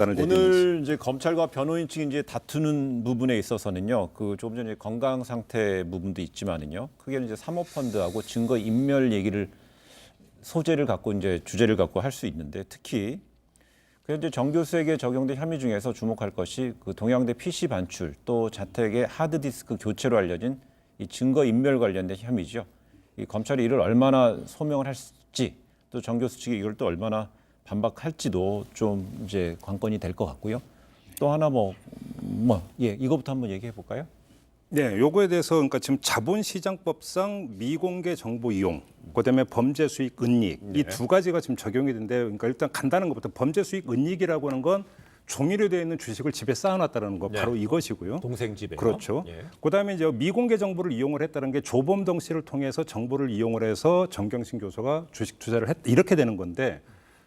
오늘 이제 검찰과 변호인 측이 이제 다투는 부분에 있어서는요, 그 조금 전에 건강 상태 부분도 있지만은요, 크게는 이제 사모펀드하고 증거 인멸 얘기를 소재를 갖고 이제 주제를 갖고 할 수 있는데, 특히 현재 정 교수에게 적용된 혐의 중에서 주목할 것이 그 동양대 PC 반출 또 자택의 하드디스크 교체로 알려진 이 증거 인멸 관련된 혐의죠. 이 검찰이 이를 얼마나 소명을 할지, 또 정 교수 측이 이걸 또 얼마나 반박할지도 좀 이제 관건이 될 것 같고요. 또 하나 이거부터 한번 얘기해 볼까요? 네, 요거에 대해서 그러니까 지금 자본시장법상 미공개 정보 이용, 그다음에 범죄 수익 은닉 이 두 가지가 지금 적용이 되는데, 그러니까 일단 간단한 것부터 범죄 수익 은닉이라고 하는 건 종이로 되어 있는 주식을 집에 쌓아놨다는 거 바로 이것이고요. 동생 집에. 그렇죠. 그다음에 이제 미공개 정보를 이용을 했다는 게 조범동 씨를 통해서 정보를 이용을 해서 정경심 교수가 주식 투자를 했다 이렇게 되는 건데.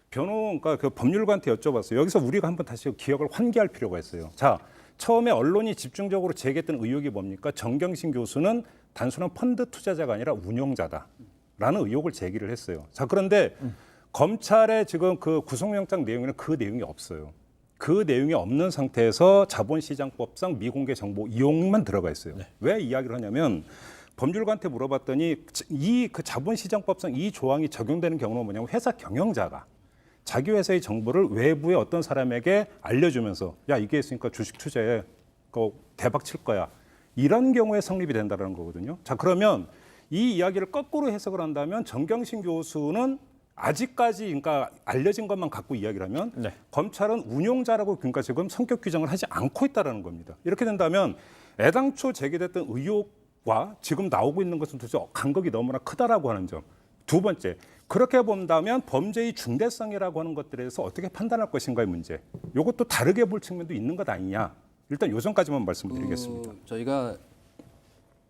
그러니까 그 법률가한테 여쭤봤어요. 여기서 우리가 한번 다시 기억을 환기할 필요가 있어요. 자, 처음에 언론이 집중적으로 제기했던 의혹이 뭡니까? 정경심 교수는 단순한 펀드 투자자가 아니라 운용자다라는 의혹을 제기를 했어요. 자, 그런데 검찰의 지금 그 구속영장 내용에는 그 내용이 없어요. 그 내용이 없는 상태에서 자본시장법상 미공개 정보 이용만 들어가 있어요. 왜 이야기를 하냐면 법률가한테 물어봤더니 이 그 자본시장법상 이 조항이 적용되는 경우는 뭐냐면 회사 경영자가 자기 회사의 정보를 외부의 어떤 사람에게 알려주면서 야 이게 있으니까 주식 투자에 대박 칠 거야 이런 경우에 성립이 된다는 거거든요. 자, 그러면 이 이야기를 거꾸로 해석을 한다면 정경심 교수는 아직까지 그러니까 알려진 것만 갖고 이야기를 하면 검찰은 운용자라고 그러니까 지금 성격 규정을 하지 않고 있다는 겁니다. 이렇게 된다면 애당초 제기됐던 의혹과 지금 나오고 있는 것은 도대체 간극이 너무나 크다라고 하는 점. 두 번째, 그렇게 본다면 범죄의 중대성이라고 하는 것들에 대해서 어떻게 판단할 것인가의 문제. 이것도 다르게 볼 측면도 있는 것 아니냐. 일단 요 점까지만 말씀을 드리겠습니다. 저희가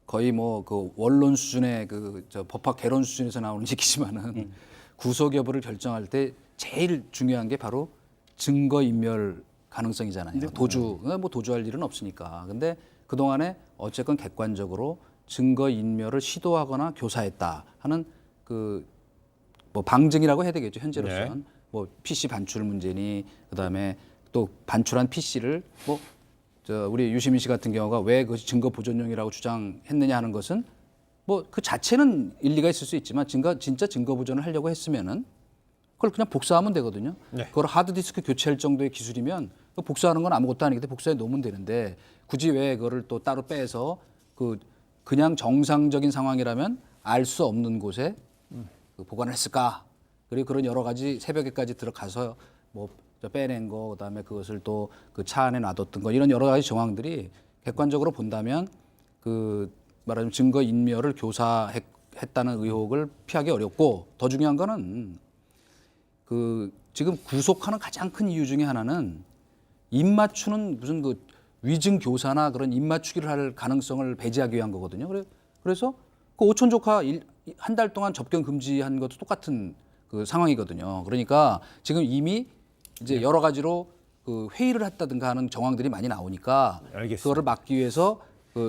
거의 뭐 그 원론 수준의 저 법학 개론 수준에서 나오는 얘기지만은 구속 여부를 결정할 때 제일 중요한 게 바로 증거 인멸 가능성이잖아요. 도주할 일은 없으니까. 근데 그 동안에 어쨌건 객관적으로 증거 인멸을 시도하거나 교사했다 하는 뭐 방증이라고 해야 되겠죠, 현재로서는. 뭐 PC 반출 문제니, 그다음에 또 반출한 PC를 우리 유시민 씨 같은 경우가 왜 그것이 증거 보존용이라고 주장했느냐 하는 것은 뭐 그 자체는 일리가 있을 수 있지만 진짜 증거 보존을 하려고 했으면은 그걸 그냥 복사하면 되거든요. 그걸 하드디스크 교체할 정도의 기술이면 복사하는 건 아무것도 아니기 때문에 복사해 놓으면 되는데 굳이 왜 그거를 또 따로 빼서 그냥 정상적인 상황이라면 알 수 없는 곳에 보관을 했을까? 그리고 그런 여러 가지 새벽에까지 들어가서 빼낸 거, 그다음에 그것을 또 그 차 안에 놔뒀던 거 이런 여러 가지 정황들이 객관적으로 본다면 말하자면 증거 인멸을 교사했다는 의혹을 피하기 어렵고, 더 중요한 거는 지금 구속하는 가장 큰 이유 중에 하나는 입맞추는 무슨 위증 교사나 그런 입맞추기를 할 가능성을 배제하기 위한 거거든요. 그래서 그 오촌 조카 한 달 동안 접견 금지한 것도 똑같은 상황이거든요. 그러니까 지금 이미 이제 여러 가지로 회의를 했다든가 하는 정황들이 많이 나오니까 그거를 막기 위해서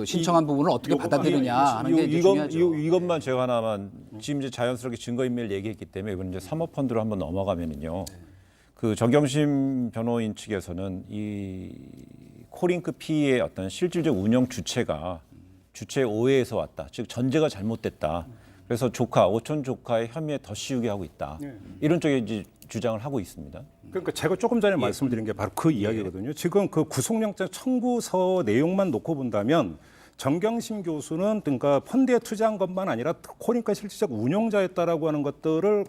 신청한 부분을 어떻게 받아들이냐 하는 게 이제 중요하죠. 이것만 제가 하나만 지금 이제 자연스럽게 증거인멸 얘기했기 때문에 이번 이제 사모펀드로 한번 넘어가면은요. 그 정경심 변호인 측에서는 이 코링크 P의 어떤 실질적 운영 주체가 주체 오해에서 왔다. 즉 전제가 잘못됐다. 그래서 오촌 조카의 혐의에 더 씌우게 하고 있다. 이런 쪽에 이제 주장을 하고 있습니다. 그러니까 제가 조금 전에 말씀드린 게 바로 그 이야기거든요. 지금 그 구속영장 청구서 내용만 놓고 본다면 정경심 교수는 그러니까 펀드에 투자한 것만 아니라 코링크 실질적 운용자였다라고 하는 것들을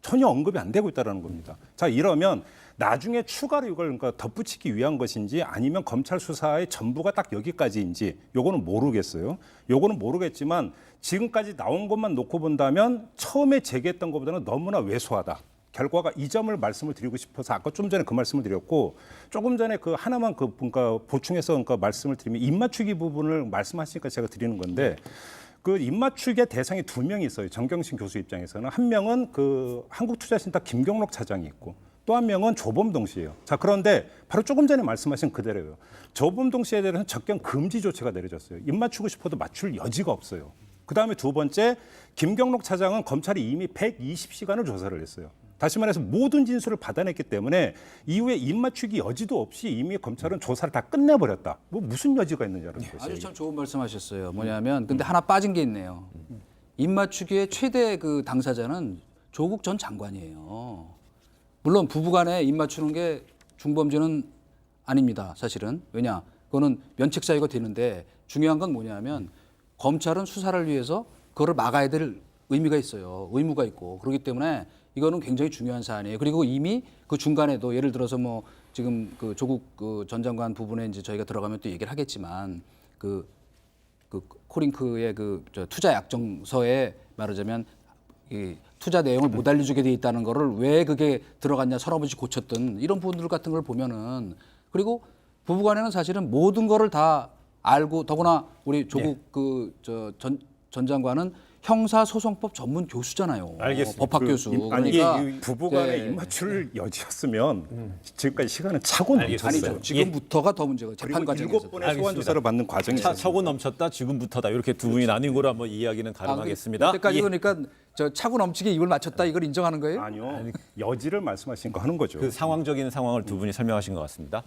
전혀 언급이 안 되고 있다는 겁니다. 자, 이러면 나중에 추가로 이걸 그러니까 덧붙이기 위한 것인지 아니면 검찰 수사의 전부가 딱 여기까지인지 요거는 모르겠어요. 요거는 모르겠지만 지금까지 나온 것만 놓고 본다면 처음에 제기했던 것보다는 너무나 왜소하다. 결과가 이 점을 말씀을 드리고 싶어서 아까 좀 전에 그 말씀을 드렸고, 조금 전에 그 하나만 그러니까 보충해서 말씀을 드리면 입맞추기 부분을 말씀하시니까 제가 드리는 건데, 그 입맞추기의 대상이 두 명이 있어요. 정경심 교수 입장에서는. 한 명은 그 한국투자신탁 김경록 차장이 있고 또 한 명은 조범동 씨예요. 자, 그런데 바로 조금 전에 말씀하신 그대로예요. 조범동 씨에 대해서는 접견 금지 조치가 내려졌어요. 입맞추고 싶어도 맞출 여지가 없어요. 그다음에 두 번째, 김경록 차장은 검찰이 이미 120시간을 조사를 했어요. 다시 말해서 모든 진술을 받아냈기 때문에 이후에 입맞추기 여지도 없이 이미 검찰은 조사를 다 끝내버렸다. 뭐 무슨 여지가 있느냐는 것이에요. 아주 참 좋은 말씀하셨어요. 뭐냐면 근데 하나 빠진 게 있네요. 입맞추기의 최대 그 당사자는 조국 전 장관이에요. 물론 부부간에 입맞추는 게 중범죄는 아닙니다. 사실은 왜냐 그거는 면책 사유가 되는데 중요한 건 뭐냐면 검찰은 수사를 위해서 그거를 막아야 될 의미가 있어요. 의무가 있고 그렇기 때문에 이거는 굉장히 중요한 사안이에요. 그리고 이미 그 중간에도 예를 들어서 뭐 지금 그 조국 그 전 장관 부분에 이제 저희가 들어가면 또 얘기를 하겠지만 그 코링크의 저 투자 약정서에 말하자면 이 투자 내용을 못 알려주게 돼 있다는 거를 왜 그게 들어갔냐 서너 번씩 고쳤던 이런 부분들 같은 걸 보면은 그리고 부부간에는 사실은 모든 거를 다 알고 더구나 우리 조국 그 전 장관은 형사소송법 전문 교수잖아요. 알겠습니다. 법학 그 교수. 아니, 그러니까 이게 부부간의 네. 입맞출 여지였으면 지금까지 시간은 차고 넘쳤어요. 아니죠. 지금부터가 더 문제가 재판 그리고 과정에서. 7번의 소환 조사를 받는 과정이 차고 넘쳤다 지금부터다 이렇게 두 분이 나뉘고로 한번 이야기는 가름하겠습니다. 여태까지 예. 그러니까 저 차고 넘치게 입을 맞췄다 이걸 인정하는 거예요? 아니요. 여지를 말씀하신 거 하는 거죠. 그 상황적인 상황을 두 분이 설명하신 것 같습니다.